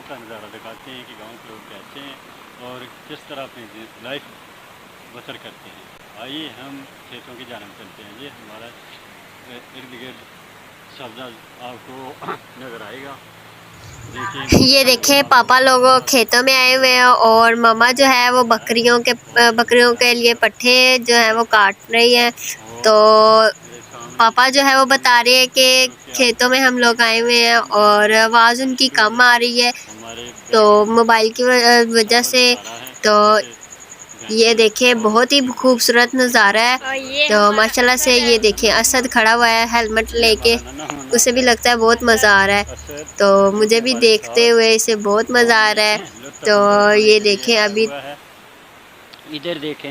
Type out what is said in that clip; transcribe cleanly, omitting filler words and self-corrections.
का नज़ारा दिखाते हैं कि गांव के लोग कैसे हैं और किस तरह अपनी लाइफ बसर करते हैं। आइए हम खेतों की जानब चलते हैं। ये हमारा इर्द गिर्द सब्ज़ा आपको नज़र आएगा। ये देखे पापा लोग खेतों में आए हुए हैं और मम्मा जो है वो बकरियों के लिए पट्ठे जो है वो काट रही है। तो पापा जो है वो बता रहे हैं कि खेतों में हम लोग आए हुए हैं और आवाज़ उनकी कम आ रही है तो मोबाइल की वजह से। तो ये देखे बहुत ही खूबसूरत नज़ारा है। तो माशाल्लाह से ये देखे असद खड़ा हुआ है हेलमेट लेके, उसे भी लगता है बहुत मज़ा आ रहा है। तो मुझे भी देखते हुए इसे बहुत मज़ा आ रहा है। तो ये देखें अभी इधर देखें